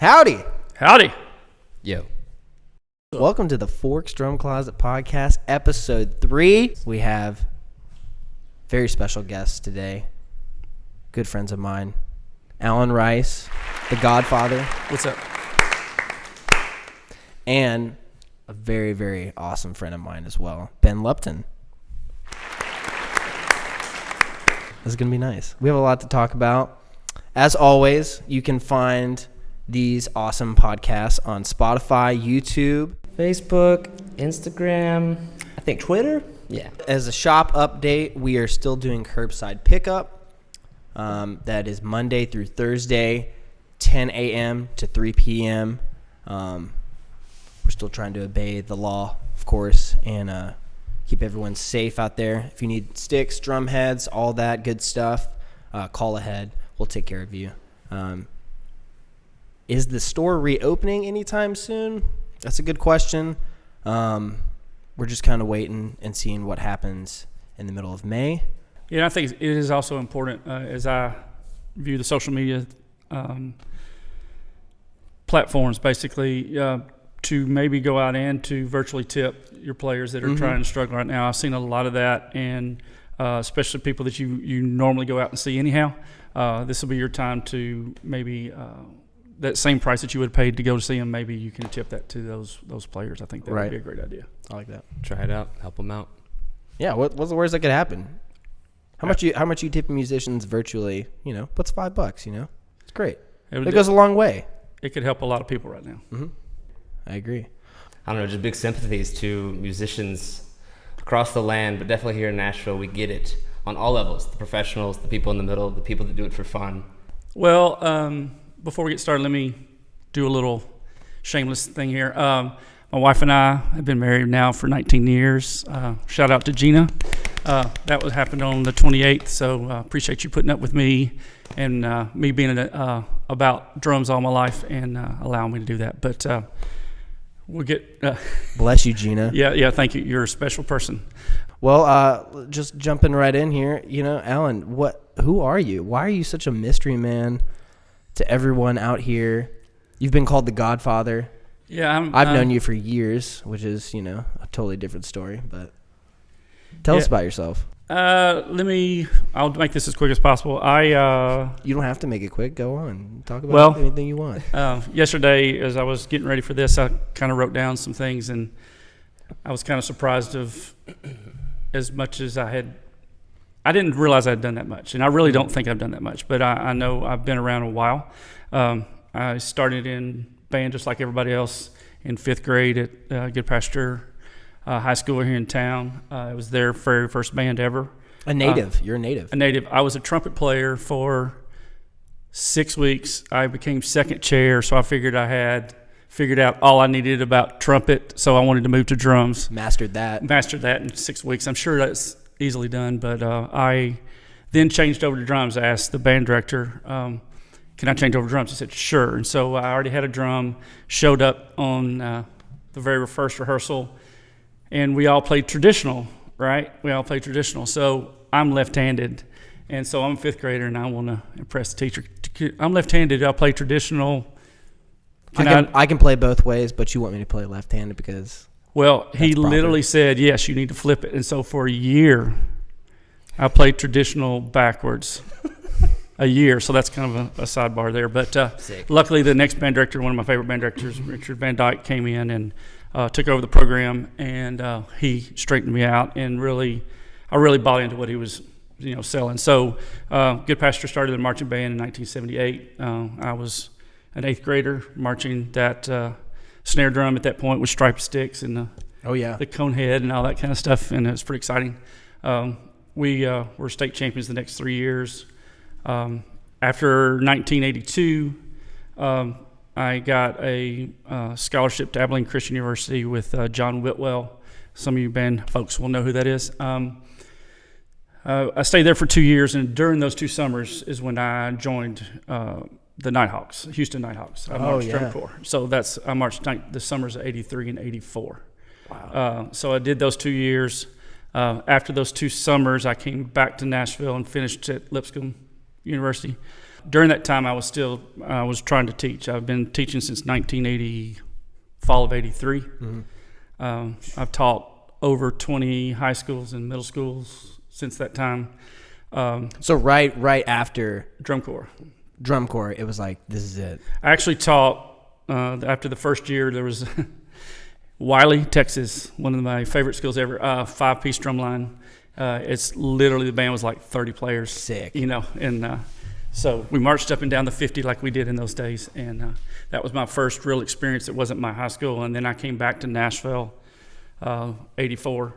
Howdy. Howdy. Yo. Welcome to the Forks Drum Closet Podcast, Episode 3. We have very special guests today. Good friends of mine. Alan Rice, the Godfather. What's up? And a very, very awesome friend of mine as well, Ben Lupton. This is going to be nice. We have a lot to talk about. As always, you can find these awesome podcasts on Spotify, YouTube, Facebook, Instagram, I think Twitter. Yeah. As a shop update, we are still doing curbside pickup. That is Monday through Thursday, 10 a.m. to 3 p.m. We're still trying to obey the law, of course, and keep everyone safe out there. If you need sticks, drum heads, all that good stuff, call ahead. We'll take care of you. Is the store reopening anytime soon? That's a good question. We're just kind of waiting and seeing what happens in the middle of May. Yeah, I think it is also important as I view the social media platforms, basically, to maybe go out and to virtually tip your players that are trying to struggle right now. I've seen a lot of that, and especially people that you normally go out and see anyhow. This will be your time to maybe that same price that you would have paid to go to see them, maybe you can tip that to those players. I think that would be a great idea. I like that. Try it out. Help them out. Yeah, what's the worst that could happen? How much you tip musicians virtually? You know, what's $5? You know, it's great. It goes a long way. It could help a lot of people right now. Mm-hmm. I agree. I don't know, just big sympathies to musicians across the land, but definitely here in Nashville, we get it on all levels. The professionals, the people in the middle, the people that do it for fun. Well, before we get started, let me do a little shameless thing here. My wife and I have been married now for 19 years. Shout out to Gina. That happened on the 28th, so appreciate you putting up with me and me being about drums all my life and allowing me to do that. But we'll get... Bless you, Gina. Yeah, thank you. You're a special person. Well, just jumping right in here, you know, Alan, who are you? Why are you such a mystery man to everyone out here? You've been called the Godfather. Yeah, I've known you for years, which is, you know, a totally different story, but tell us about yourself. I'll make this as quick as possible. You don't have to make it quick. Go on. Talk about anything you want. Yesterday, as I was getting ready for this, I kind of wrote down some things, and I was kind of surprised of as much as I didn't realize I'd done that much, and I really don't think I've done that much, but I know I've been around a while. I started in band just like everybody else in 5th grade at Good Pasture High School here in town. It was their very first band ever. A native. You're a native. A native. I was a trumpet player for 6 weeks. I became second chair, so I figured I had figured out all I needed about trumpet, so I wanted to move to drums. Mastered that in 6 weeks. I'm sure that's easily done, but I then changed over to drums. I asked the band director, can I change over to drums? He said, sure. And so I already had a drum, showed up on the very first rehearsal, and we all played traditional, right? We all played traditional. So I'm left-handed, and so I'm a 5th grader, and I want to impress the teacher. I'm left-handed. I play traditional. I can play both ways, but you want me to play left-handed because... Well, he literally said, yes, you need to flip it. And so for a year, I played traditional backwards. A year, so that's kind of a sidebar there. But luckily, the next band director, one of my favorite band directors, Richard Van Dyke, came in and took over the program, and he straightened me out, and I really bought into what he was, selling. So Good Pasture started the marching band in 1978. I was an 8th grader marching that snare drum at that point with striped sticks and the cone head and all that kind of stuff, and it was pretty exciting. We were state champions the next 3 years. After 1982, I got a scholarship to Abilene Christian University with John Whitwell. Some of you band folks will know who that is. I stayed there for 2 years, and during those 2 summers is when I joined the Nighthawks, Houston Nighthawks. I marched drum corps. So I marched the summers of 83 and 84. Wow. So I did those 2 years. After those 2 summers, I came back to Nashville and finished at Lipscomb University. During that time, I was trying to teach. I've been teaching since 1980, fall of 83. I've taught over 20 high schools and middle schools since that time. So right after Drum Corps, it was like, this is it. I actually taught after the first year. There was Wiley, Texas, one of my favorite schools ever. 5-piece drum line. It's literally, the band was like 30 players. Sick. And so we marched up and down the 50 like we did in those days, and that was my first real experience. It wasn't my high school, and then I came back to Nashville, 84.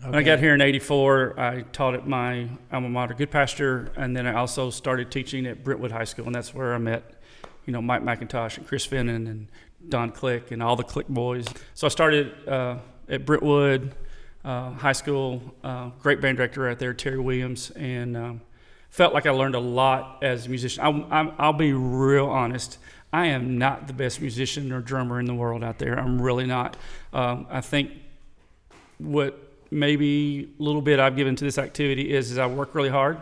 Okay. When I got here in 84, I taught at my alma mater, Good Pasture, and then I also started teaching at Brentwood High School, and that's where I met, Mike McIntosh and Chris Finnan and Don Click and all the Click boys. So I started at Brentwood High School, great band director right there, Terry Williams, and felt like I learned a lot as a musician. I'll be real honest. I am not the best musician or drummer in the world out there. I'm really not. I think what maybe a little bit I've given to this activity is I work really hard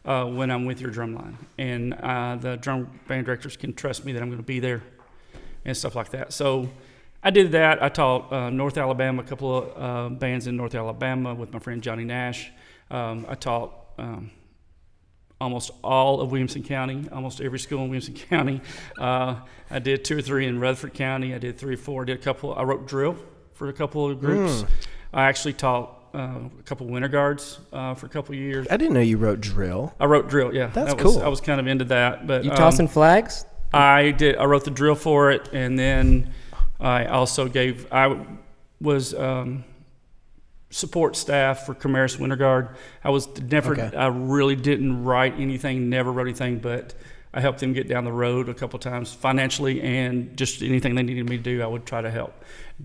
when I'm with your drum line. And the drum band directors can trust me that I'm going to be there and stuff like that. So I did that. I taught North Alabama, a couple of bands in North Alabama with my friend Johnny Nash. I taught almost all of Williamson County, almost every school in Williamson County. I did 2 or 3 in Rutherford County. I did 3 or 4. I wrote drill for a couple of groups. I actually taught a couple winter guards for a couple of years. I didn't know you wrote drill. I wrote drill, yeah. That's cool. I was kind of into that. But You tossing flags? I did. I wrote the drill for it, and then I also I was support staff for Camaris Winter Guard. I really didn't write anything, never wrote anything, but I helped them get down the road a couple times financially, and just anything they needed me to do, I would try to help.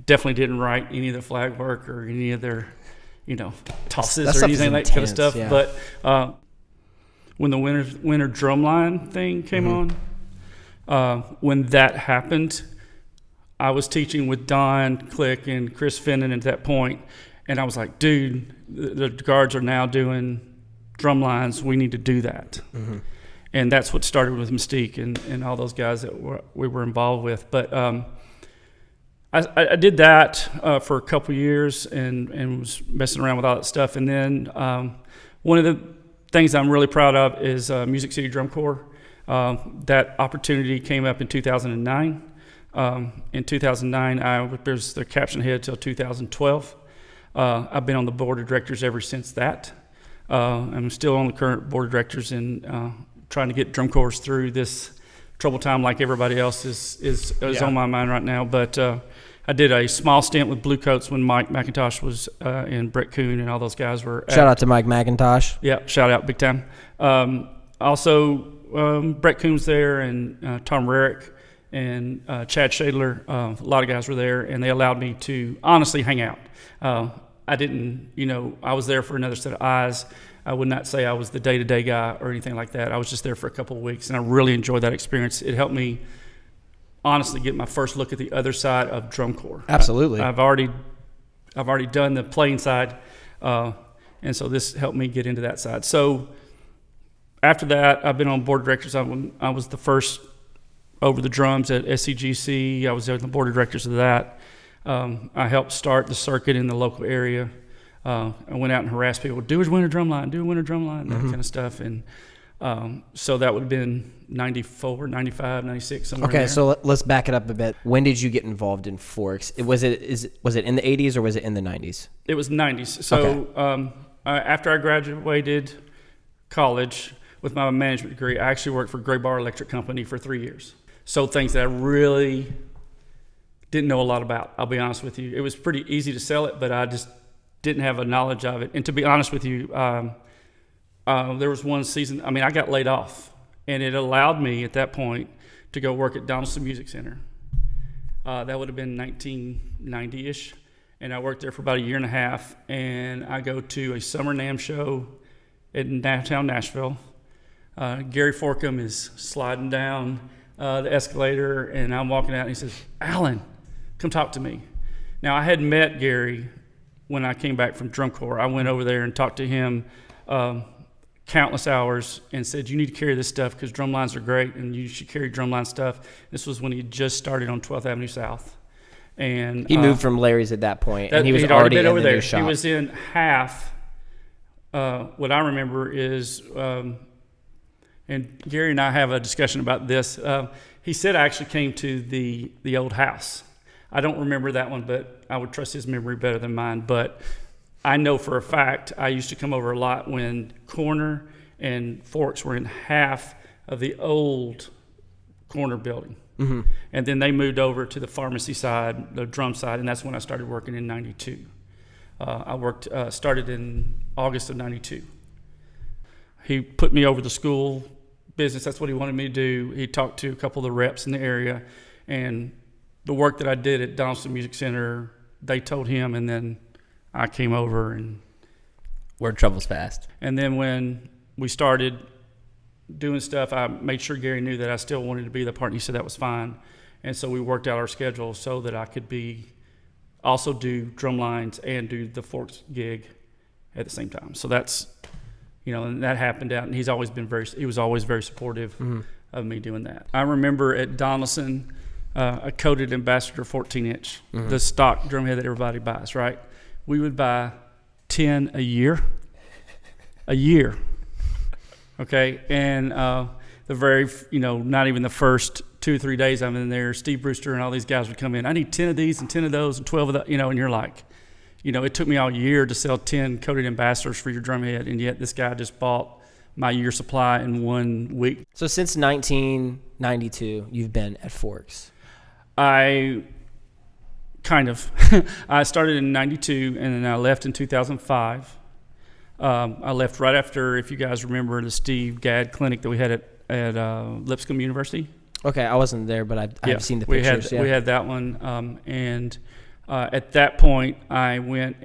Definitely didn't write any of the flag work or any of their, tosses or anything like that kind of stuff. Yeah. But when the winter drumline thing came on, when that happened, I was teaching with Don Click and Chris Finnan at that point, and I was like, dude, the guards are now doing drum lines. We need to do that. And that's what started with Mystique and all those guys that we were involved with. But I did that for a couple years and was messing around with all that stuff. And then one of the things I'm really proud of is Music City Drum Corps. That opportunity came up in 2009. In 2009, I was the caption head till 2012. I've been on the board of directors ever since that. I'm still on the current board of directors and trying to get drum corps through this troubled time like everybody else is on my mind right now. But I did a small stint with Bluecoats when Mike McIntosh was and Brett Kuhn and all those guys were. Shout out to Mike McIntosh. Yeah, shout out big time. Also, Brett Kuhn's there and Tom Rarick and Chad Shadler. A lot of guys were there, and they allowed me to honestly hang out. I didn't, I was there for another set of eyes. I would not say I was the day-to-day guy or anything like that. I was just there for a couple of weeks, and I really enjoyed that experience. It helped me honestly get my first look at the other side of drum corps. Absolutely. I've already done the playing side, and so this helped me get into that side. So after that, I've been on board of directors. I was the first over the drums at SCGC. I was on the board of directors of that. I helped start the circuit in the local area. I went out and harassed people, do a winter drum line, that kind of stuff. And so that would have been 94, 95, 96, somewhere in there. Okay, so let's back it up a bit. When did you get involved in Forks? Was it in the 80s or was it in the 90s? It was 90s. So after I graduated college with my management degree, I actually worked for Gray Bar Electric Company for 3 years. Sold things that I really didn't know a lot about, I'll be honest with you. It was pretty easy to sell it, but I just didn't have a knowledge of it. And to be honest with you, there was one season, I got laid off, and it allowed me at that point to go work at Donaldson Music Center. That would have been 1990-ish, and I worked there for about a year and a half, and I go to a summer NAMM show in downtown Nashville. Gary Forkham is sliding down the escalator, and I'm walking out, and he says, "Alan, come talk to me." Now, I had met Gary when I came back from drum corps. I went over there and talked to him, countless hours and said, you need to carry this stuff because drum lines are great and you should carry drumline stuff. This was when he just started on 12th Avenue South. And he moved from Larry's at that point, and he was already in over the there. new shop. He was in half. What I remember is, and Gary and I have a discussion about this. He said I actually came to the old house. I don't remember that one, but I would trust his memory better than mine. But I know for a fact I used to come over a lot when Corner and Forks were in half of the old Corner building. Mm-hmm. And then they moved over to the pharmacy side, the drum side, and that's when I started working in 92. I started in August of 92. He put me over the school business. That's what he wanted me to do. He talked to a couple of the reps in the area, and the work that I did at Donaldson Music Center, they told him, and then I came over. And word travels fast. And then when we started doing stuff, I made sure Gary knew that I still wanted to be the partner. He said that was fine. And so we worked out our schedule so that I could also do drum lines and do the Forks gig at the same time. So that's, and that happened out, and he was always very supportive mm-hmm. of me doing that. I remember at Donaldson, a coated Ambassador 14-inch, mm-hmm. the stock drum head that everybody buys, right? We would buy 10 a year. Okay, and the very, not even the first 2 or 3 days I'm in there, Steve Brewster and all these guys would come in. I need 10 of these and 10 of those and 12 of that, and you're like, it took me all year to sell 10 coated Ambassadors for your drum head, and yet this guy just bought my year supply in 1 week. So since 1992, you've been at Forks. I started in 92, and then I left in 2005. I left right after, if you guys remember, the Steve Gadd clinic that we had at Lipscomb University. Okay, I wasn't there, but I've seen the pictures. We had that one, and at that point, I went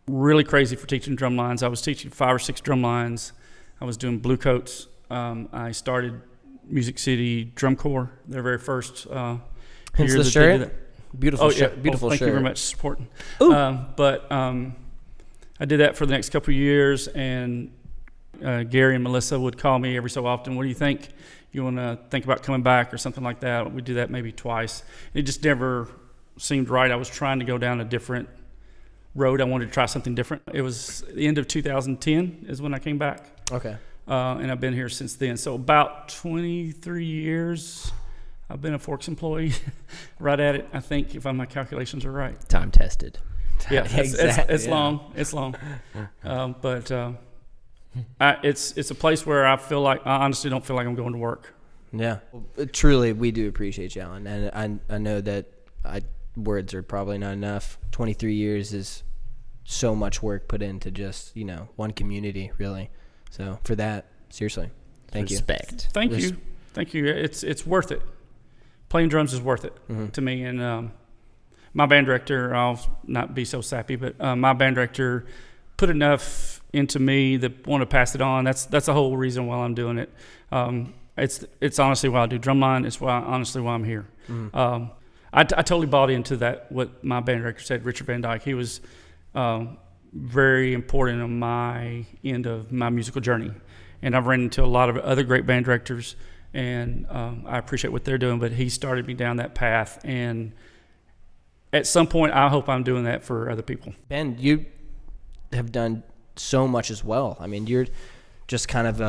really crazy for teaching drum lines. I was teaching 5 or 6 drum lines. I was doing blue coats. I started Music City Drum Corps, their very first year. Hence the shirt? Beautiful shirt. Beautiful thank shirt. you very much for supporting. Ooh. I did that for the next couple of years, and Gary and Melissa would call me every so often. What do you think? You want to think about coming back or something like that? We do that maybe twice. It just never seemed right. I was trying to go down a different road. I wanted to try something different. It was the end of 2010 is when I came back. Okay. And I've been here since then. So about 23 years I've been a Forks employee. Right at it, I think, if my calculations are right. Time tested. Yeah, Exactly. it's long. It's long. But it's a place where I honestly don't feel like I'm going to work. Yeah. Truly, we do appreciate you, Alan. And I know that words are probably not enough. 23 years is so much work put into just, one community, really. So for that, seriously, thank you. Respect. Thank you. It's worth it. Playing drums is worth it mm-hmm. to me. And my band director, I'll not be so sappy, but my band director put enough into me that want to pass it on. That's the whole reason why I'm doing it. It's honestly why I do drumline. It's honestly why I'm here. Mm-hmm. I totally bought into that, what my band director said, Richard Van Dyke. He was very important on my end of my musical journey. And I've ran into a lot of other great band directors, and I appreciate what they're doing, but he started me down that path. And at some point, I hope I'm doing that for other people. Ben, you have done so much as well. I mean, you're just kind of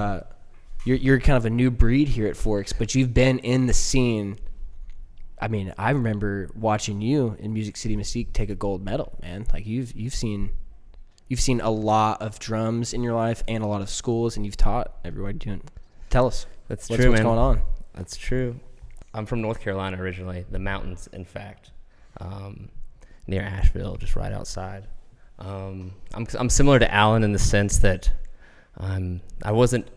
you're kind of a new breed here at Forks, but you've been in the scene. I mean, I remember watching you in Music City Mystique take a gold medal, man. Like you've seen a lot of drums in your life and a lot of schools, and you've taught everybody doing. Tell us. What's going on? That's true. I'm from North Carolina originally, the mountains, in fact, near Asheville, just right outside. I'm similar to Alan in the sense that I wasn't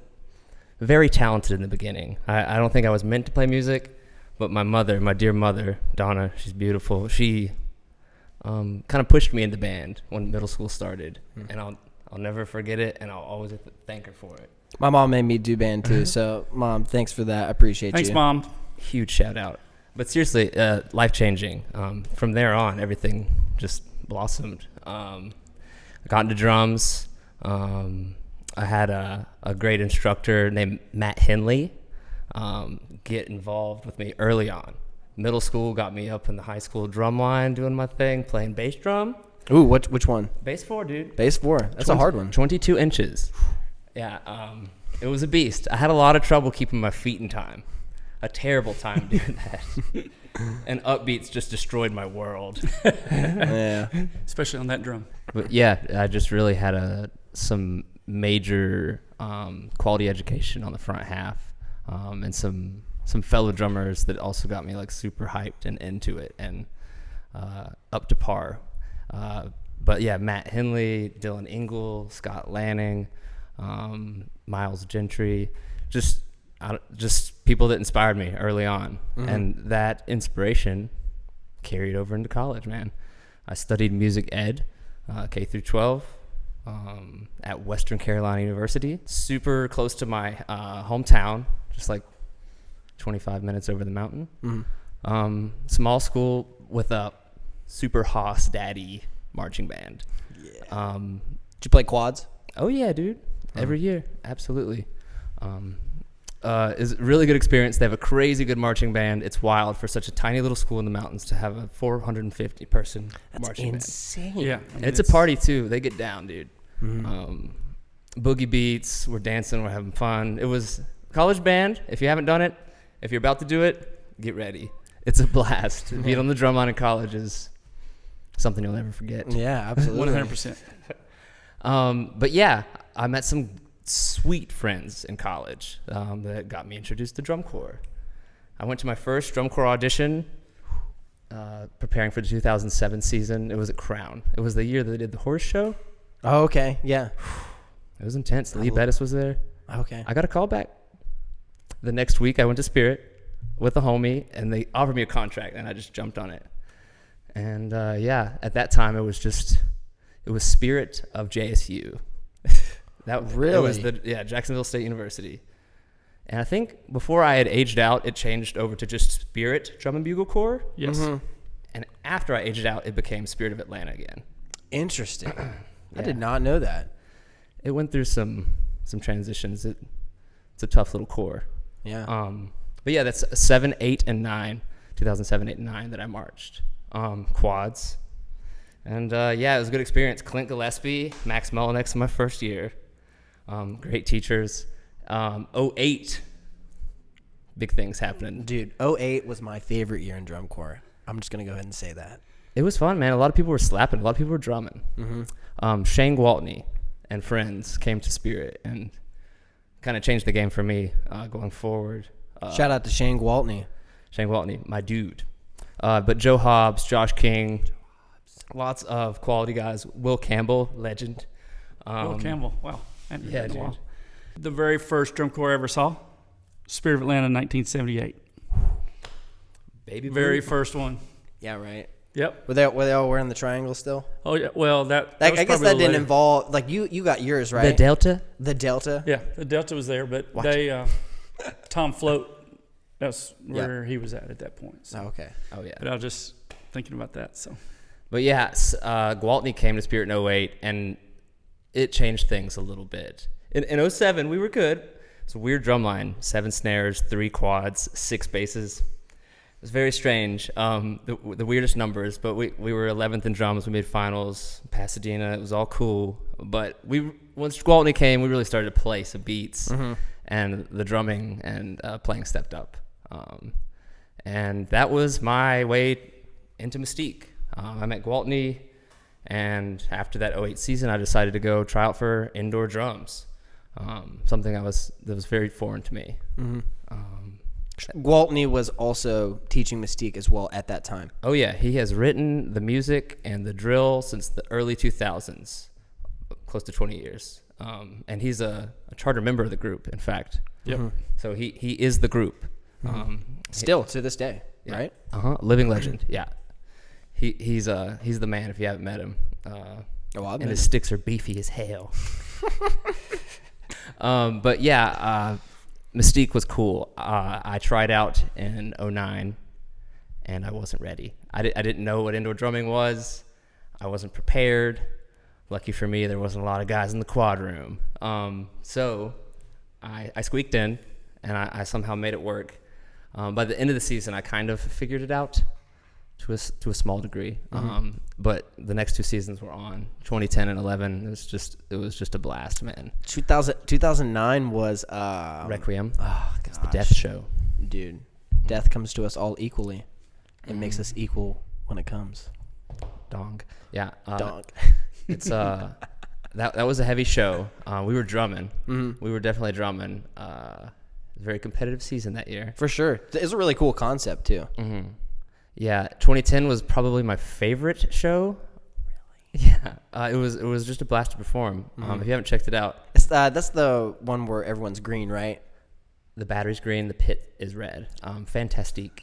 very talented in the beginning. I don't think I was meant to play music. But my dear mother, Donna, she's beautiful. She kind of pushed me in the band when middle school started, and I'll never forget it, and I'll always thank her for it. My mom made me do band too, so Mom, thanks for that. I appreciate Thanks, you. Mom. Huge shout out. But seriously, life changing. From there on, everything just blossomed. I got into drums. I I had a great instructor named Matt Henley get involved with me early on. Middle school got me up in the high school drum line doing my thing, playing bass drum. Ooh, which one? Bass 4, dude. Bass 4. That's a hard one. 22 inches. Yeah, it was a beast. I had a lot of trouble keeping my feet in time. A terrible time doing that. And upbeats just destroyed my world. Yeah. Especially on that drum. But yeah, I just really had some major quality education on the front half, and some fellow drummers that also got me like super hyped and into it and up to par. But yeah, Matt Henley, Dylan Engel, Scott Lanning, Miles Gentry, just people that inspired me early on. Mm-hmm. And that inspiration carried over into college, man. I studied music ed, K through 12, at Western Carolina University, super close to my hometown, just like 25 minutes over the mountain. Mm-hmm. Small school with a super hoss daddy marching band. Yeah. Did you play quads? Oh yeah, dude. Every year, absolutely. Is a really good experience. They have a crazy good marching band. It's wild for such a tiny little school in the mountains to have a 450 person marching insane. band. Yeah. I mean, It's a party too. They get down, dude. Mm-hmm. Boogie beats. We're dancing. We're having fun. It was college band. If you haven't done it, if you're about to do it, get ready. It's a blast. Being on the drum line in college is something you'll never forget. Yeah, absolutely. 100%. But yeah, I met some sweet friends in college that got me introduced to drum corps. I went to my first drum corps audition preparing for the 2007 season. It was at Crown. It was the year that they did the horse show. Oh, okay. Yeah. It was intense. Lee Bettis was there. Okay. I got a call back. The next week I went to Spirit with a homie, and they offered me a contract, and I just jumped on it. And yeah, at that time it was Spirit of JSU. It was Jacksonville State University. And I think before I had aged out, it changed over to just Spirit Drum and Bugle Corps. Yes. Mm-hmm. And after I aged out, it became Spirit of Atlanta again. Interesting. I Yeah. did not know that. It went through some transitions. It's a tough little corps. Yeah. But yeah, that's 7, 8, and 9, 2007, 8, and 9 that I marched. Quads. And yeah, it was a good experience. Clint Gillespie, Max Mullinex in my first year. Great teachers. 08, big things happening. Dude, 08 was my favorite year in drum corps. I'm just going to go ahead and say that. It was fun, man. A lot of people were slapping. A lot of people were drumming. Mm-hmm. Shane Gwaltney and friends came to Spirit and kind of changed the game for me going forward. Shout out to Shane Gwaltney. Shane Gwaltney, my dude. But Joe Hobbs, Josh King, lots of quality guys. Will Campbell, legend. Will Campbell. Wow. Yeah, dude. Wow. The very first drum corps I ever saw, Spirit of Atlanta, 1978. Baby Very Blue. first one. Yeah, right. Yep. Were they all wearing the triangle still? Oh yeah. Well, that I was guess probably that the didn't later. involve, like, you got yours, right? The Delta? The Delta? Yeah, the Delta was there, but Watch they Tom Float. That's where he was at that point. So. Oh, okay. Oh, yeah. But I was just thinking about that. So. But yeah, Gwaltney came to Spirit in 08, and it changed things a little bit. In 07, we were good. It's a weird drum line. 7 snares, 3 quads, 6 basses. It was very strange. The weirdest numbers, but we were 11th in drums. We made finals. Pasadena. It was all cool. But once Gwaltney came, we really started to play some beats, and the drumming and playing stepped up. And that was my way into Mystique. I met Gwaltney, and after that 08 season, I decided to go try out for indoor drums. Something that was very foreign to me. Mm-hmm. Gwaltney was also teaching Mystique as well at that time. Oh yeah, he has written the music and the drill since the early 2000s, close to 20 years. And he's a charter member of the group, in fact. Yep. Mm-hmm. So he is the group. Still to this day, Yeah. right? Living legend. Yeah. He's the man if you haven't met him. I've And his sticks are beefy as hell. But yeah, Mystique was cool. I tried out in 09, and I wasn't ready. I didn't know what indoor drumming was. I wasn't prepared. Lucky for me, there wasn't a lot of guys in the quad room. So I squeaked in, and I somehow made it work. By the end of the season, I kind of figured it out to a small degree. But the next 2 seasons were on 2010 and 11. It was just a blast, man. 2009 was Requiem. Oh, It's the death show, dude. Death comes to us all equally. It makes us equal when it comes. Dong. Yeah. Dog. It's that was a heavy show. We were drumming. We were definitely drumming. Very competitive season that year. For sure. It's a really cool concept too. Yeah, 2010 was probably my favorite show. Really? Yeah. It was just a blast to perform. If you haven't checked it out, That's the one where everyone's green, right? the battery's green, the pit is red. Fantastique.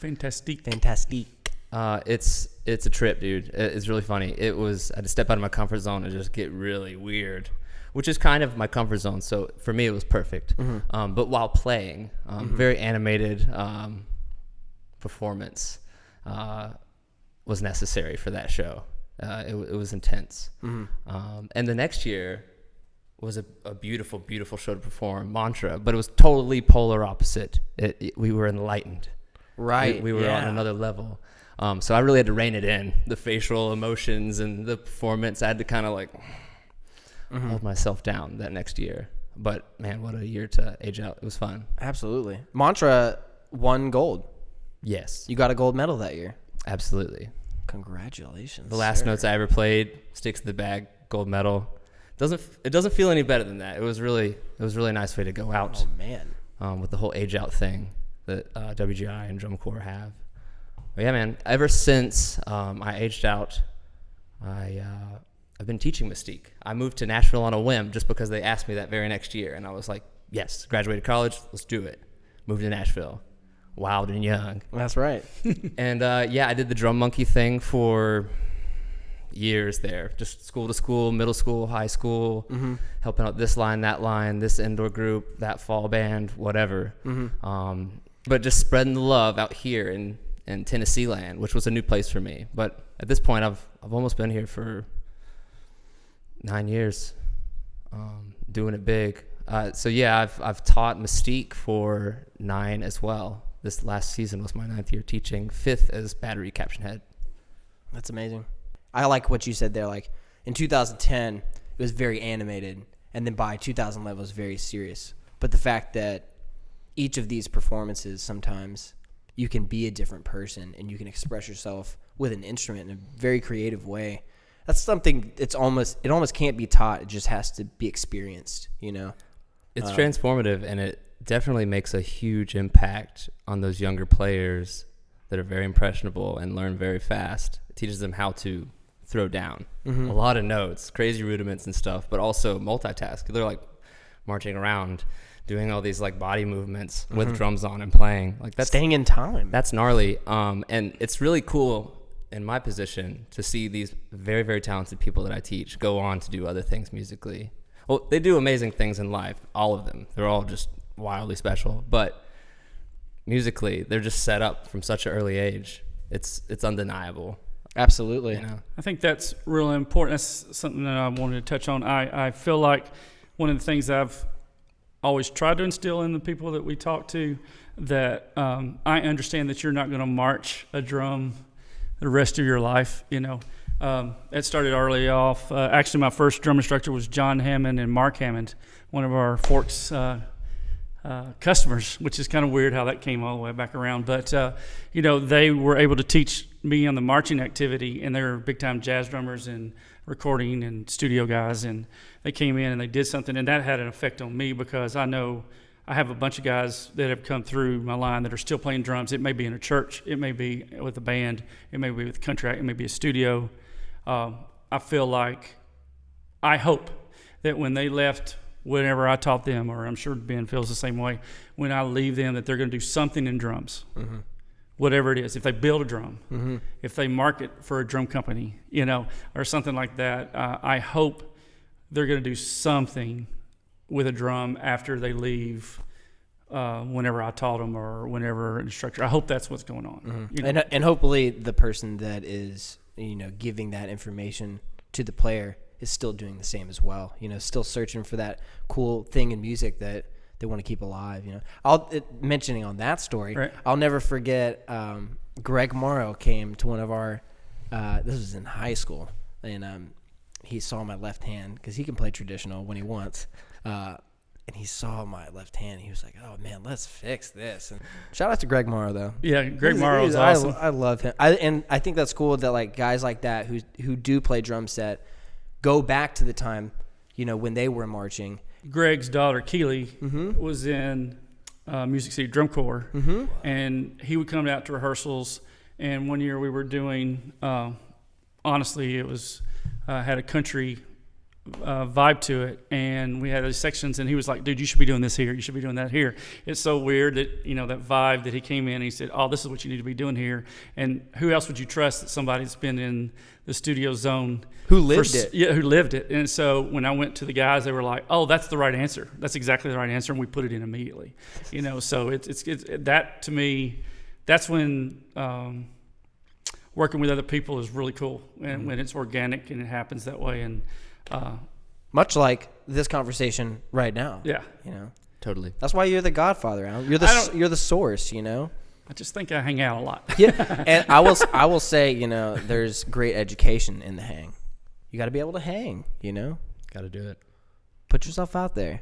It's a trip, dude. It's really funny. I had to step out of my comfort zone and just get really weird, which is kind of my comfort zone. So for me, it was perfect. But while playing, very animated performance was necessary for that show. It was intense. And the next year was a beautiful, beautiful show to perform, Mantra, but it was totally polar opposite. We were enlightened. Right. We were on another level. So I really had to rein it in, the facial emotions and the performance. I had to kind of like hold myself down that next year. But man, what a year to age out. It was fun. Absolutely. Mantra won gold. Yes. You got a gold medal that year. Absolutely. Congratulations. The last sir. notes I ever played, sticks in the bag, gold medal. It doesn't feel any better than that. It was really a nice way to go out. Oh man. With the whole age out thing that WGI and drum corps have. But yeah, man. Ever since I aged out, I've been teaching Mystique. I moved to Nashville on a whim just because they asked me that very next year, and I was like, yes, graduated college, let's do it. Moved to Nashville, wild and young. That's right. And I did the drum monkey thing for years there, just school to school, middle school, high school, helping out this line, that line, this indoor group, that fall band, whatever. But just spreading the love out here in Tennessee land, which was a new place for me. But at this point, I've almost been here for 9 years, doing it big. I've taught Mystique for 9 as well. This last season was my 9th year teaching, 5th as battery caption head. That's amazing. I like what you said there. Like in 2010, it was very animated, and then by 2011, it was very serious. But the fact that each of these performances, sometimes you can be a different person and you can express yourself with an instrument in a very creative way. That's something it almost can't be taught. It just has to be experienced, you know? It's transformative, and it definitely makes a huge impact on those younger players that are very impressionable and learn very fast. It teaches them how to throw down a lot of notes, crazy rudiments and stuff, but also multitask. They're like marching around, doing all these like body movements with drums on and playing. Like that's staying in time. That's gnarly. And it's really cool in my position to see these very, very talented people that I teach go on to do other things musically. Well, they do amazing things in life, all of them. They're all just wildly special, but musically, they're just set up from such an early age. It's undeniable. Absolutely. You know? I think that's really important. That's something that I wanted to touch on. I feel like one of the things I've always tried to instill in the people that we talk to, that I understand that you're not going to march a drum the rest of your life. You know, it started early off. Actually, my first drum instructor was John Hammond and Mark Hammond, one of our Forks customers, which is kind of weird how that came all the way back around. But, they were able to teach me on the marching activity, and they're big-time jazz drummers and recording and studio guys, and they came in and they did something, and that had an effect on me because I know I have a bunch of guys that have come through my line that are still playing drums. It may be in a church, it may be with a band, it may be with country act, it may be a studio. I feel like, I hope that when they left whatever I taught them, or I'm sure Ben feels the same way, when I leave them, that they're going to do something in drums, whatever it is. If they build a drum, if they market for a drum company, or something like that, I hope they're going to do something with a drum after they leave, whenever I taught them or whenever an instructor. I hope that's what's going on. And hopefully the person that is, giving that information to the player is still doing the same as well. Still searching for that cool thing in music that they want to keep alive. Mentioning on that story, Right. I'll never forget. Greg Morrow came to one of our. This was in high school, and he saw my left hand because he can play traditional when he wants. And he saw my left hand. He was like, "Oh man, let's fix this." And shout out to Greg Morrow though. Yeah, Greg Morrow is awesome. I love him. I think that's cool that like guys like that who do play drum set go back to the time, when they were marching. Greg's daughter Keely was in Music City Drum Corps, and he would come out to rehearsals. And one year we were doing, honestly, it was had a country vibe to it, and we had those sections, and he was like, "Dude, you should be doing this here. You should be doing that here." It's so weird that that vibe that he came in and he said, "Oh, this is what you need to be doing here." And who else would you trust that somebody that's been in the studio zone who lived it? Yeah, who lived it. And so when I went to the guys, they were like, "Oh, that's the right answer. That's exactly the right answer," and we put it in immediately. So it's that to me, that's when working with other people is really cool, and when it's organic and it happens that way. And much like this conversation right now. Yeah. Totally. That's why you're the Godfather, Alan. You're the source, I just think I hang out a lot. Yeah. And I will say, there's great education in the hang. You got to be able to hang, Got to do it. Put yourself out there.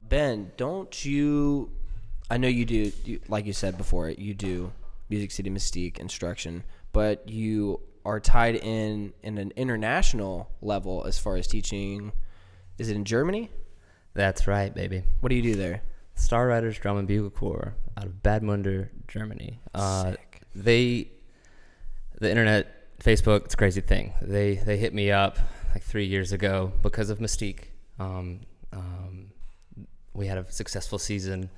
Ben, I know you do, like you said before, you do Music City Mystique instruction, but you are tied in an international level as far as teaching. Is it in Germany? That's right, baby. What do you do there? Star Riders Drum and Bugle Corps out of Bad Munder, Germany. Sick. The internet, Facebook, it's a crazy thing. They hit me up like 3 years ago because of Mystique. We had a successful season,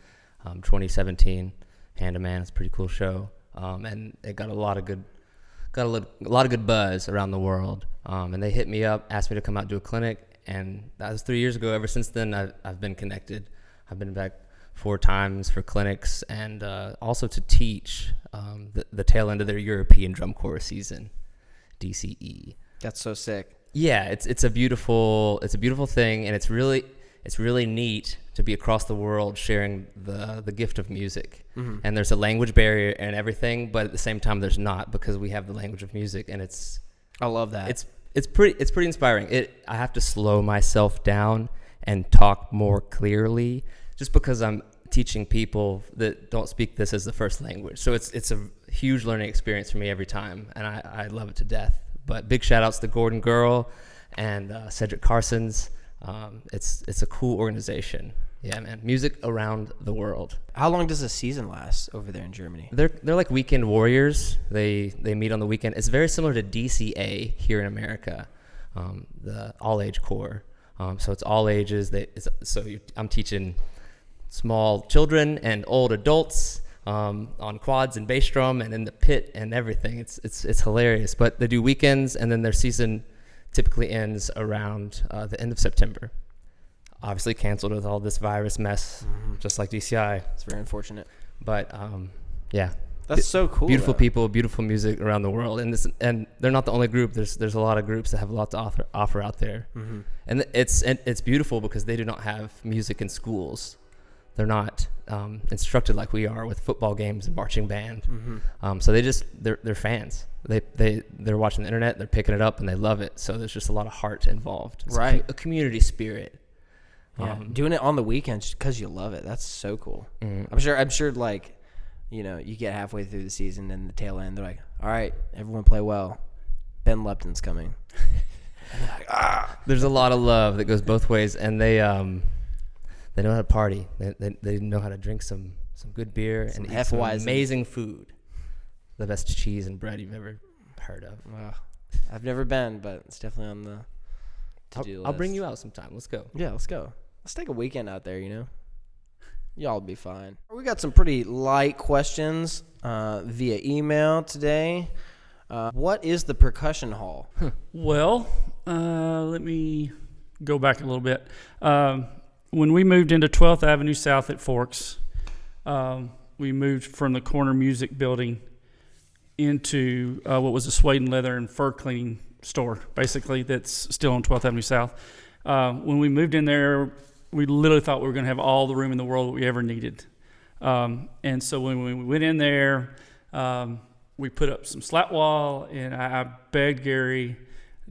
2017. Hand to Man, it's a pretty cool show, and it got a lot of good buzz around the world. And they hit me up, asked me to come out and do a clinic. And that was 3 years ago. Ever since then, I've been connected. I've been back 4 times for clinics and also to teach the tail end of their European Drum Corps season, DCE. That's so sick. Yeah, it's a beautiful thing, and it's really neat to be across the world sharing the gift of music. Mm-hmm. And there's a language barrier and everything, but at the same time, there's not, because we have the language of music, and I love that. It's pretty inspiring. I have to slow myself down and talk more clearly, just because I'm teaching people that don't speak this as the first language. So it's a huge learning experience for me every time, and I love it to death. But big shout outs to Gordon Girl and Cedric Carsons. It's a cool organization. Yeah, man. Music around the world. How long does a season last over there in Germany? They're like weekend warriors. They meet on the weekend. It's very similar to DCA here in America, the all age corps. So it's all ages. I'm teaching small children and old adults on quads and bass drum and in the pit and everything. It's hilarious. But they do weekends, and then their season typically ends around the end of September. Obviously canceled with all this virus mess, just like DCI. It's very unfortunate. But yeah, that's so cool. Beautiful though. People, beautiful music around the world, and they're not the only group. There's a lot of groups that have a lot to offer out there, and it's beautiful because they do not have music in schools. They're not instructed like we are with football games and marching band. So they're fans. They're watching the internet. They're picking it up and they love it. So there's just a lot of heart involved. It's right, a community spirit. Yeah, doing it on the weekends because you love it. That's so cool. I'm sure. Like, you get halfway through the season and the tail end, they're like, "All right, everyone play well. Ben Lupton's coming." And they're like, There's a lot of love that goes both ways, and they know how to party. They know how to drink some good beer and eat some amazing food. The best cheese and bread you've ever heard of. Wow. I've never been, but it's definitely on the to-do list. I'll bring you out sometime. Let's go. Yeah, let's go. Let's take a weekend out there, Y'all will be fine. We got some pretty light questions via email today. What is the percussion hall? Well, let me go back a little bit. When we moved into 12th Avenue South at Forks, we moved from the Corner Music Building into what was a suede and leather and fur cleaning store, basically, that's still on 12th Avenue South. When we moved in there, we literally thought we were going to have all the room in the world we ever needed. And so when we went in there, we put up some slat wall, and I begged Gary,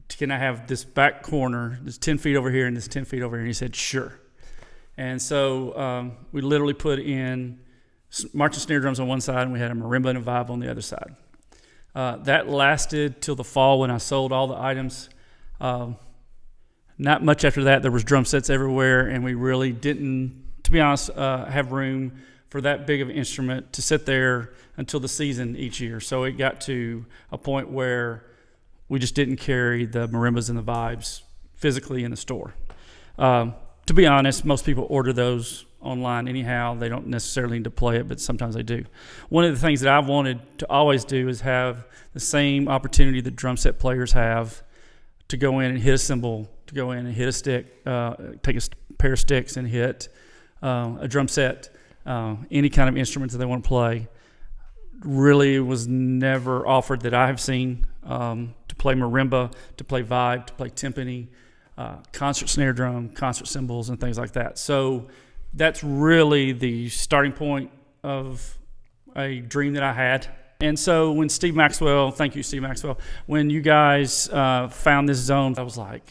can I have this back corner, this 10 feet over here and this 10 feet over here? And he said, sure. And so we literally put in marching snare drums on one side, and we had a marimba and a vibe on the other side. That lasted till the fall when I sold all the items. Not much after that, there was drum sets everywhere, and we really didn't, to be honest, have room for that big of an instrument to sit there until the season each year. So it got to a point where we just didn't carry the marimbas and the vibes physically in the store. To be honest, most people order those online anyhow. They don't necessarily need to play it, but sometimes they do. One of the things that I've wanted to always do is have the same opportunity that drum set players have to go in and hit a cymbal, to go in and hit a stick, take a pair of sticks and hit a drum set, any kind of instruments that they want to play. Really was never offered that I have seen, to play marimba, to play vibe, to play timpani, concert snare drum, concert cymbals, and things like that. So that's really the starting point of a dream that I had. And so when Steve Maxwell, thank you, Steve Maxwell, when you guys found this zone, I was like,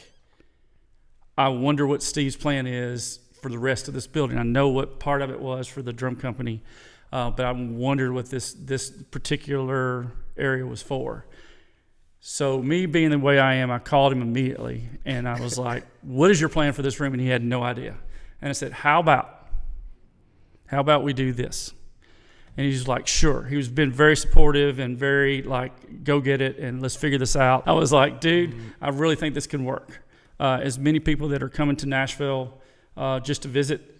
I wonder what Steve's plan is for the rest of this building. I know what part of it was for the drum company, but I wondered what this particular area was for. So me being the way I am, I called him immediately, and I was like, what is your plan for this room? And he had no idea. And I said, how about we do this? And he's like, sure. He's been very supportive and very like, go get it and let's figure this out. I was like, dude, I really think this can work. As many people that are coming to Nashville just to visit,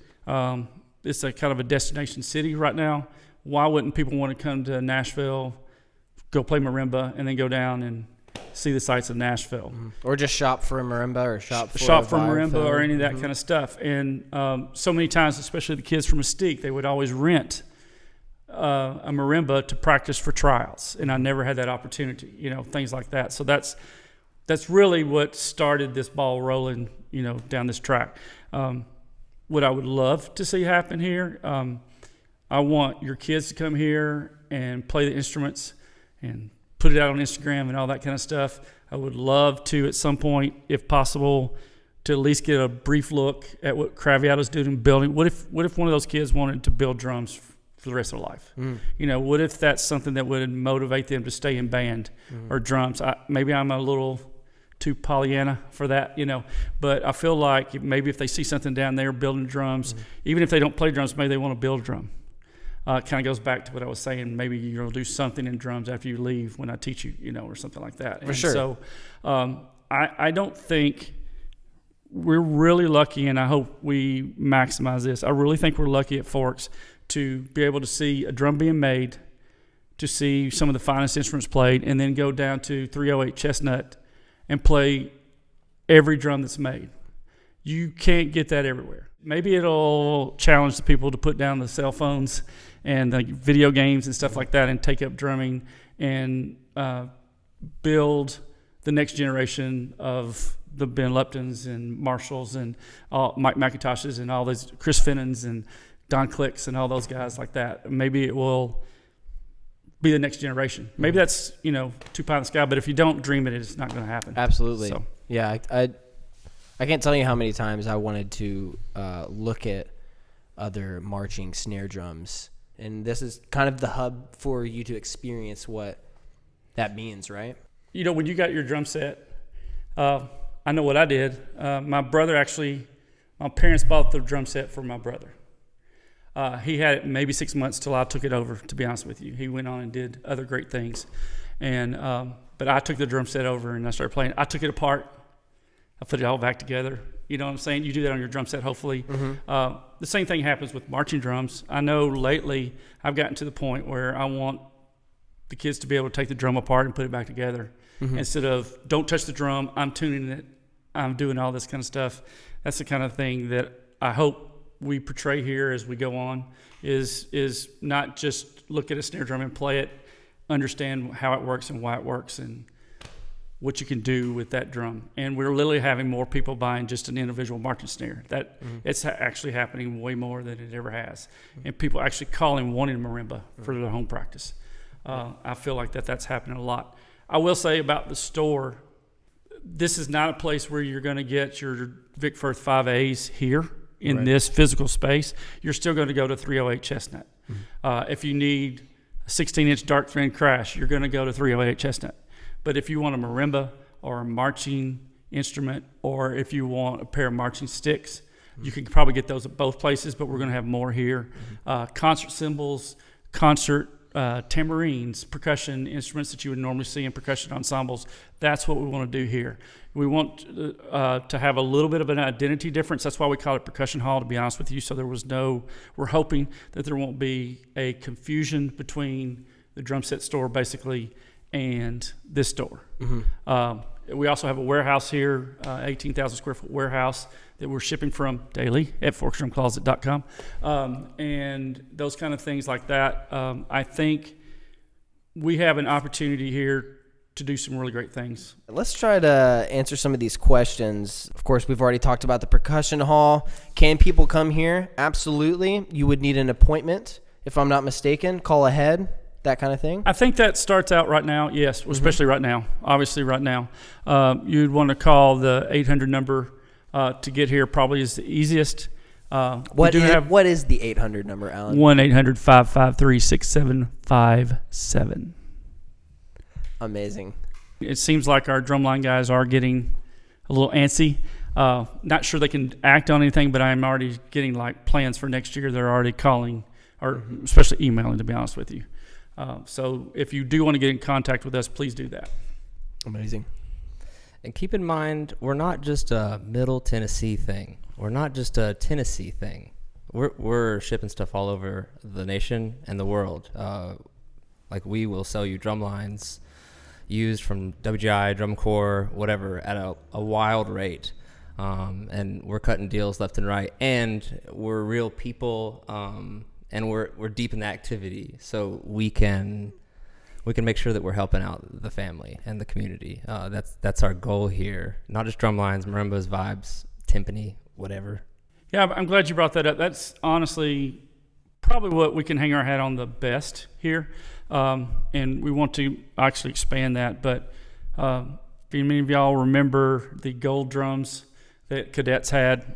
it's a kind of a destination city right now. Why wouldn't people want to come to Nashville, go play marimba, and then go down and see the sights of Nashville? Or just shop for a marimba or shop for a marimba or any of that kind of stuff. And so many times, especially the kids from Mystique, they would always rent a marimba to practice for trials, and I never had that opportunity, things like that. So that's really what started this ball rolling, down this track. What I would love to see happen here, I want your kids to come here and play the instruments and put it out on Instagram and all that kind of stuff. I would love to, at some point, if possible, to at least get a brief look at what Craviato's doing building. What if one of those kids wanted to build drums for the rest of their life? What if that's something that would motivate them to stay in band or drums? Maybe I'm a little too Pollyanna for that, but I feel like maybe if they see something down there building drums, even if they don't play drums, maybe they want to build a drum. Kind of goes back to what I was saying. Maybe you'll do something in drums after you leave when I teach you, or something like that. For sure. So I don't think we're really lucky, and I hope we maximize this. I really think we're lucky at Forks to be able to see a drum being made, to see some of the finest instruments played, and then go down to 308 Chestnut and play every drum that's made. You can't get that everywhere. Maybe it'll challenge the people to put down the cell phones and the video games and stuff like that and take up drumming and build the next generation of the Ben Luptons and Marshalls and Mike McIntoshes and all those Chris Finnans and Don Clicks and all those guys like that. Maybe it will be the next generation. Maybe that's, too pie in the sky, but if you don't dream it, it's not going to happen. Absolutely. So. Yeah, I can't tell you how many times I wanted to look at other marching snare drums, and this is kind of the hub for you to experience what that means, right? When you got your drum set, I know what I did. My parents bought the drum set for my brother. He had it maybe 6 months till I took it over, to be honest with you. He went on and did other great things. And but I took the drum set over and I started playing. I took it apart. I put it all back together. You know what I'm saying? You do that on your drum set, hopefully. The same thing happens with marching drums. I know lately I've gotten to the point where I want the kids to be able to take the drum apart and put it back together. Instead of, don't touch the drum, I'm tuning it, I'm doing all this kind of stuff. That's the kind of thing that I hope we portray here as we go on, is not just look at a snare drum and play it, understand how it works and why it works and what you can do with that drum. And we're literally having more people buying just an individual marching snare. That it's actually happening way more than it ever has. And people actually calling wanting a marimba for their home practice. I feel like that's happening a lot. I will say about the store, this is not a place where you're going to get your Vic Firth 5As here in this physical space. You're still going to go to 308 Chestnut. If you need a 16-inch dark thread crash, you're going to go to 308 Chestnut. But if you want a marimba or a marching instrument, or if you want a pair of marching sticks, you can probably get those at both places, but we're going to have more here. Concert cymbals, concert tambourines, percussion instruments that you would normally see in percussion ensembles. That's what we want to do here. We want to have a little bit of an identity difference. That's why we call it Percussion Hall, to be honest with you. So we're hoping that there won't be a confusion between the drum set store basically and this store. We also have a warehouse here, 18,000 square foot warehouse that we're shipping from daily at forksdrumcloset.com. And those kind of things like that. I think we have an opportunity here to do some really great things. Let's try to answer some of these questions. Of course, we've already talked about the percussion hall. Can people come here? Absolutely. You would need an appointment, if I'm not mistaken. Call ahead, that kind of thing. I think that starts out right now, yes, especially right now. Obviously right now. You'd want to call the 800 number to get here, probably is the easiest. What is the 800 number, Alan? 1-800-553-6757. Amazing. It seems like our drumline guys are getting a little antsy. Not sure they can act on anything, but I'm already getting like plans for next year. They're already calling, or especially emailing, to be honest with you. So if you do want to get in contact with us, please do that. Amazing. And keep in mind, we're not just a Middle Tennessee thing. We're not just a Tennessee thing. We're shipping stuff all over the nation and the world. Like we will sell you drum lines used from WGI, Drum Corps, whatever, at a wild rate. And we're cutting deals left and right. And we're real people, and we're deep in the activity. So we can make sure that we're helping out the family and the community. That's our goal here. Not just drum lines, marimbas, vibes, timpani, whatever. Yeah, I'm glad you brought that up. That's honestly probably what we can hang our hat on the best here. And we want to actually expand that. But if many of y'all remember the gold drums that cadets had,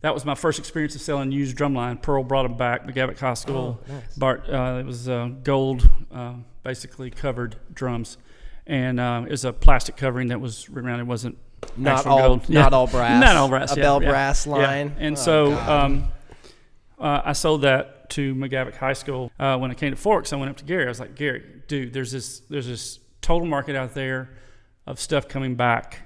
that was my first experience of selling used drumline. Pearl brought them back, McGavock High School. Oh, nice. Bart, it was gold, basically covered drums. And it was a plastic covering that was around. It wasn't Not actual all gold. not all brass. Not all brass. A bell brass Yeah. line. And God. I sold that to McGavock High School. When I came to Forks, I went up to Gary. I was like, Gary, dude, there's this total market out there of stuff coming back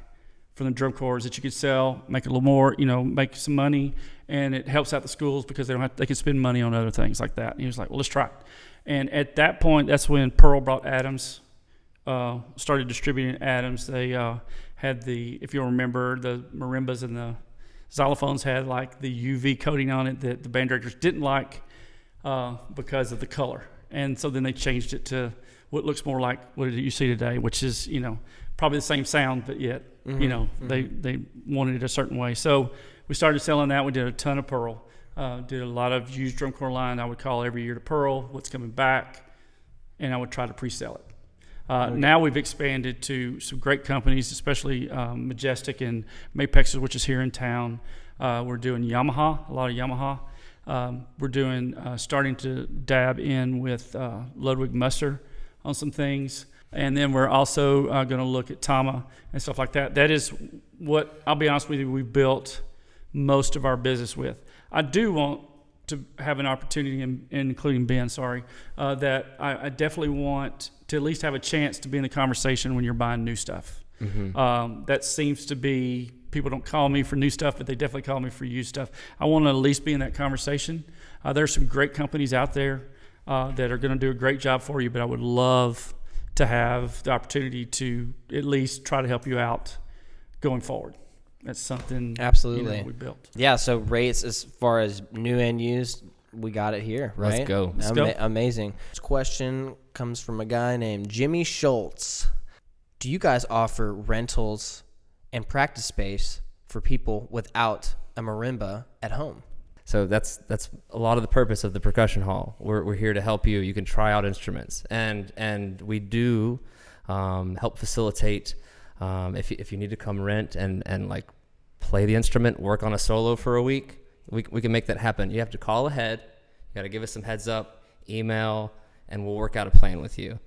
from the drum corps that you could sell, make a little more, make some money, and it helps out the schools because they can spend money on other things like that. And he was like, well, let's try it. And at that point, that's when Pearl brought Adams, started distributing Adams. They had if you'll remember, the marimbas and the xylophones had like the UV coating on it that the band directors didn't like because of the color. And so then they changed it to what looks more like what you see today, which is, probably the same sound, but yet, they wanted it a certain way. So we started selling that. We did a ton of Pearl. Did a lot of used drum corps line. I would call every year to Pearl, what's coming back, and I would try to pre-sell it. Now we've expanded to some great companies, especially Majestic and Mapex, which is here in town. We're doing Yamaha, a lot of Yamaha. We're doing starting to dab in with Ludwig Musser on some things. And then we're also going to look at Tama and stuff like that. That is what, I'll be honest with you, we built most of our business with. I do want to have an opportunity, including Ben, that I definitely want to at least have a chance to be in the conversation when you're buying new stuff. That seems to be, people don't call me for new stuff, but they definitely call me for used stuff. I want to at least be in that conversation. There's some great companies out there that are going to do a great job for you, but I would love to have the opportunity to at least try to help you out going forward. That's something absolutely we built. Yeah, so rates as far as new and used, we got it here, right? Let's go. Let's go. Amazing. This question comes from a guy named Jimmy Schultz. do you guys offer rentals and practice space for people without a marimba at home? So that's a lot of the purpose of the percussion hall. We're here to help you. You can try out instruments, and we do help facilitate if you need to come rent and like play the instrument, work on a solo for a week. We can make that happen. You have to call ahead. You got to give us some heads up, email, and we'll work out a plan with you.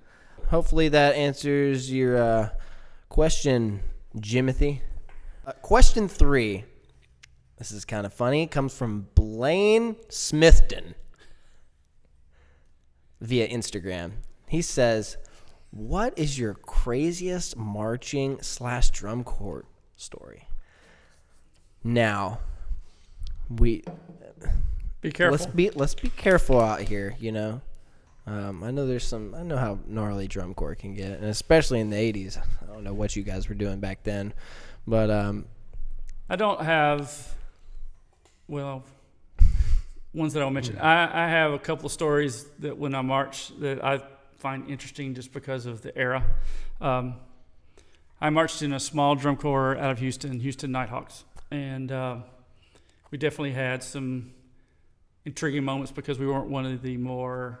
Hopefully that answers your question, Jimothy. Question 3. This is kind of funny. It comes from Blaine Smithton via Instagram. He says, what is your craziest marching/drum corps story? Now, be careful. Let's be careful out here, you know. I know how gnarly drum corps can get, and especially in the 80s. I don't know what you guys were doing back then, but I don't have, ones that I'll mention. I have a couple of stories that when I march that I find interesting just because of the era. I marched in a small drum corps out of Houston Nighthawks, and we definitely had some intriguing moments because we weren't one of the more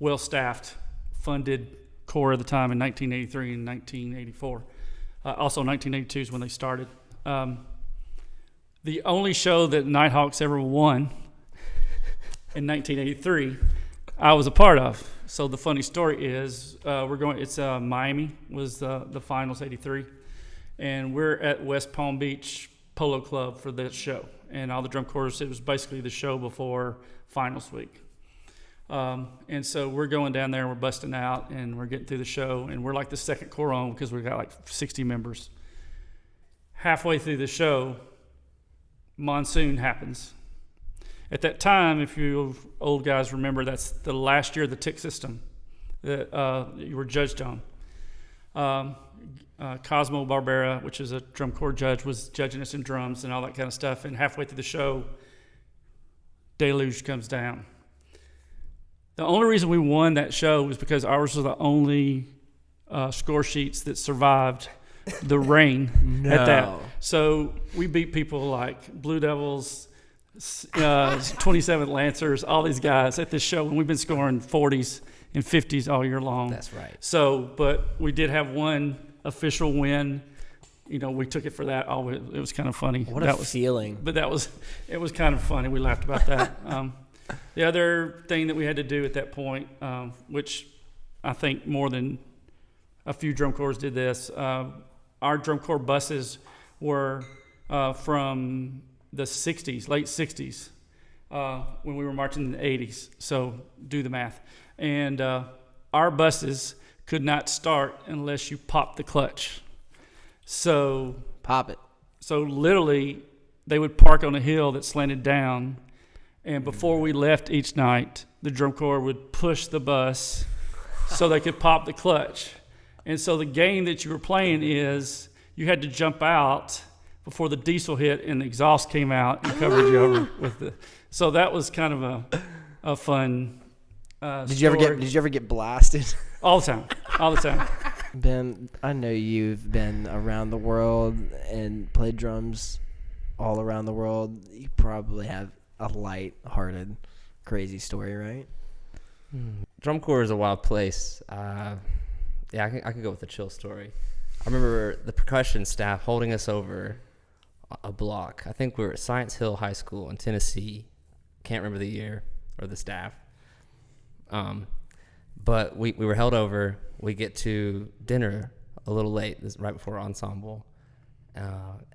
well-staffed, funded corps at the time in 1983 and 1984. Also 1982 is when they started. The only show that Nighthawks ever won in 1983, I was a part of. So the funny story is, Miami was the finals, 83, and we're at West Palm Beach Polo Club for that show. And all the drum corps, it was basically the show before finals week. And so we're going down there and we're busting out and we're getting through the show, and we're like the second corps on because we've got like 60 members. Halfway through the show, monsoon happens. At that time, if you old guys remember, that's the last year of the tick system that you were judged on. Cosmo Barbera, which is a drum corps judge, was judging us in drums and all that kind of stuff. And halfway through the show, deluge comes down. The only reason we won that show was because ours was the only score sheets that survived the rain at that. So we beat people like Blue Devils, 27 Lancers, all these guys at this show, and we've been scoring 40s and 50s all year long. That's right. So, but we did have one official win. You know, we took it for that. It was kind of funny. What a feeling. But it was kind of funny. We laughed about that. The other thing that we had to do at that point, which I think more than a few drum corps did this, our drum corps buses were from the 60s, late 60s, when we were marching in the 80s. So do the math. And our buses could not start unless you popped the clutch. So pop it. So literally, they would park on a hill that slanted down, and before we left each night, the drum corps would push the bus so they could pop the clutch. And so the game that you were playing is you had to jump out before the diesel hit and the exhaust came out and covered you over with the. So that was kind of a fun. Did you ever get blasted? All the time. Ben, I know you've been around the world and played drums all around the world. You probably have a light-hearted, crazy story, right? Drum corps is a wild place. I could go with a chill story. I remember the percussion staff holding us over a block. I think we were at Science Hill High School in Tennessee. Can't remember the year or the staff. But we were held over. We get to dinner a little late, this right before ensemble,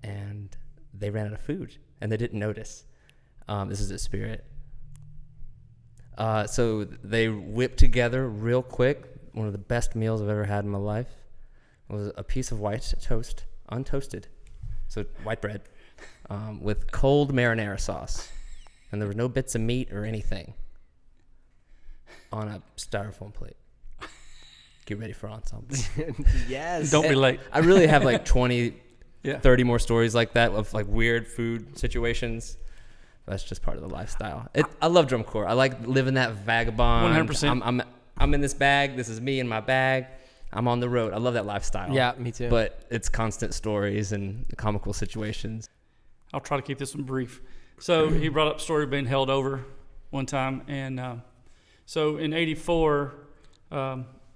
and they ran out of food, and they didn't notice. This is at Spirit. So they whipped together real quick one of the best meals I've ever had in my life. It was a piece of white toast, untoasted, so white bread, with cold marinara sauce, and there were no bits of meat or anything on a styrofoam plate. Get ready for ensemble. Yes. Don't be late. I really have like 20, 30 more stories like that of like weird food situations. That's just part of the lifestyle. I love drum corps. I like living that vagabond. 100%. I'm in this bag. This is me in my bag. I'm on the road. I love that lifestyle. Yeah, me too. But it's constant stories and comical situations. I'll try to keep this one brief. So he brought up a story of being held over one time. And so in 84,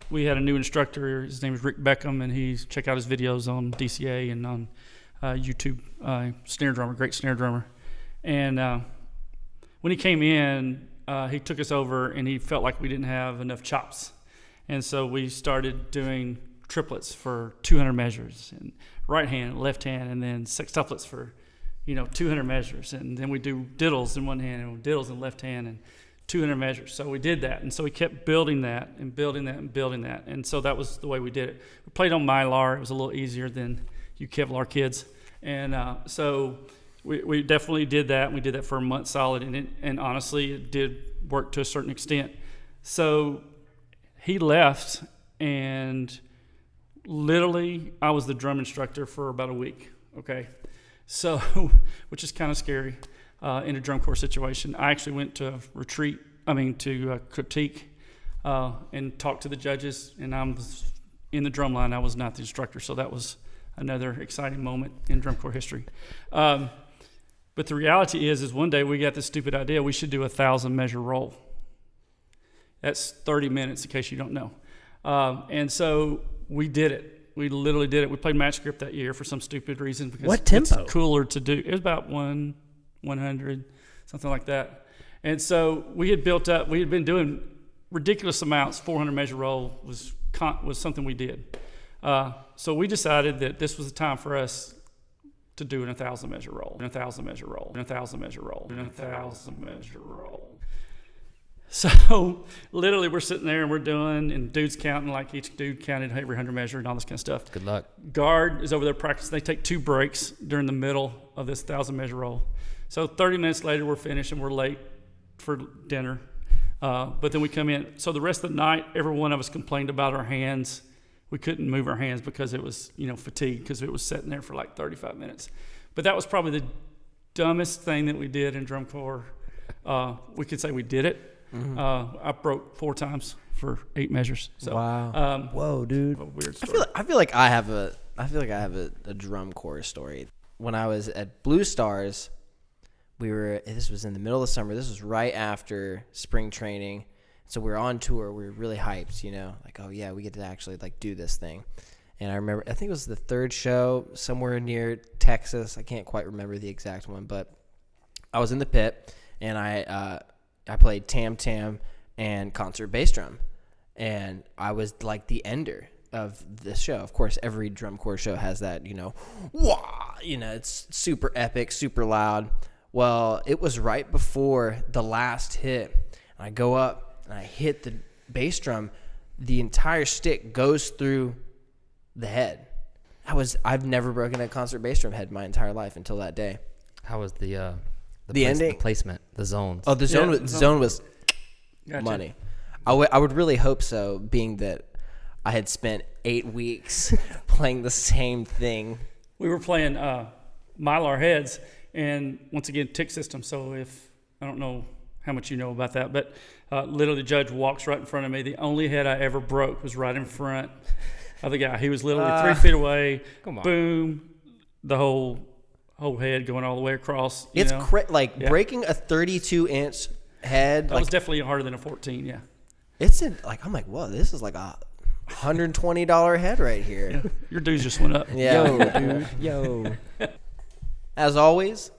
we had a new instructor. His name is Rick Beckham, and check out his videos on DCA and on YouTube. Snare drummer, great snare drummer. And when he came in, he took us over, and he felt like we didn't have enough chops. And so we started doing triplets for 200 measures, and right hand, left hand, and then sextuplets for 200 measures, and then we do diddles in one hand and diddles in left hand and 200 measures. So we did that, and so we kept building that and building that and building that, and so that was the way we did it. We played on Mylar. It was a little easier than you Kevlar kids, and so we definitely did that. We did that for a month solid, and honestly, it did work to a certain extent. So he left, and literally I was the drum instructor for about a week, okay? So, which is kind of scary in a drum corps situation. I actually went to critique and talked to the judges, and I was in the drum line. I was not the instructor, so that was another exciting moment in drum corps history. But the reality is one day we got this stupid idea. We should do a 1,000 measure roll. That's 30 minutes, in case you don't know. And so we did it. We literally did it. We played match grip that year for some stupid reason because what tempo? It's cooler to do. It was about 100, something like that. And so we had built up. We had been doing ridiculous amounts. 400 measure roll was something we did. So we decided that this was the time for us to do an 1,000 measure roll, and 1,000 measure roll, and 1,000 measure roll, and 1,000 measure roll. So literally we're sitting there and we're doing, and dudes counting, like each dude counted every 100 measure and all this kind of stuff. Good luck. Guard is over there practicing. They take 2 breaks during the middle of this 1,000 measure roll. So 30 minutes later we're finished and we're late for dinner. But then we come in. So the rest of the night, every one of us complained about our hands. We couldn't move our hands because it was, fatigued because it was sitting there for like 35 minutes. But that was probably the dumbest thing that we did in drum corps. We could say we did it. Mm-hmm. I broke 4 times for 8 measures. So, wow. Whoa, dude. Weird story. I feel like I have a drum corps story. When I was at Blue Stars, this was in the middle of summer. This was right after spring training. So we were on tour. We were really hyped, like, oh yeah, we get to actually like do this thing. And I remember, I think it was the 3rd show somewhere near Texas. I can't quite remember the exact one, but I was in the pit and I played tam tam and concert bass drum, and I was like the ender of the show. Of course, every drum corps show has that, wah, it's super epic, super loud. Well, it was right before the last hit. I go up and I hit the bass drum. The entire stick goes through the head. I've never broken a concert bass drum head my entire life until that day. How was the ending? The placement, the zones? Oh, the zone was Gotcha. money. I would really hope so, being that I had spent 8 weeks playing the same thing. We were playing Mylar heads, and once again, tick system. So I don't know how much you know about that, but literally the judge walks right in front of me. The only head I ever broke was right in front of the guy. He was literally 3 feet away. Come on. Boom. The whole head going all the way across. It's breaking a 32-inch head. That was definitely harder than a 14, yeah. I'm like, whoa, this is like a $120 head right here. Yeah. Your dues just went up. Yeah. Yo, dude. Yo. As always,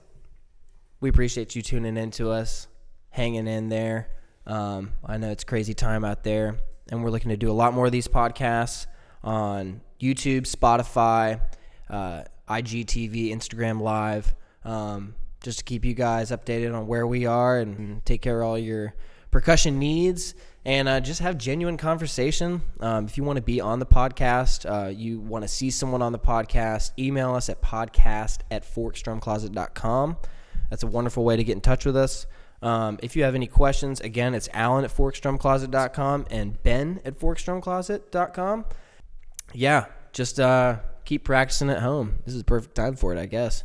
we appreciate you tuning in to us, hanging in there. I know it's a crazy time out there, and we're looking to do a lot more of these podcasts on YouTube, Spotify, IGTV, Instagram Live, just to keep you guys updated on where we are and take care of all your percussion needs, and just have genuine conversation. If you want to be on the podcast, you want to see someone on the podcast, email us at podcast@forksdrumcloset.com. That's a wonderful way to get in touch with us. If you have any questions, again, it's Alan@forksdrumcloset.com and Ben@forksdrumcloset.com. Yeah, just keep practicing at home. This is the perfect time for it, I guess.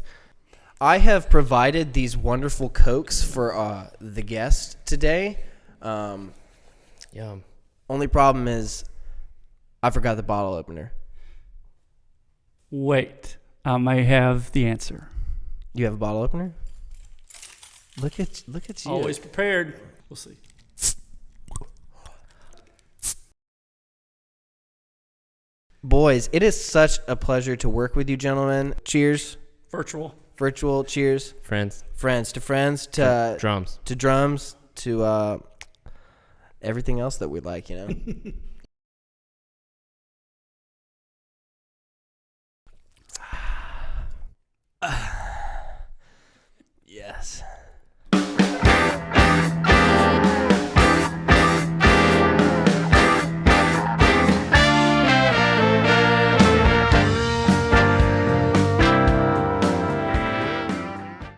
I have provided these wonderful Cokes for the guest today. Yum. Only problem is I forgot the bottle opener. Wait, I may have the answer. You have a bottle opener? Look at you. Always prepared. We'll see. Boys, it is such a pleasure to work with you, gentlemen. Cheers. Virtual cheers. Friends to drums to drums to everything else that we like, you know.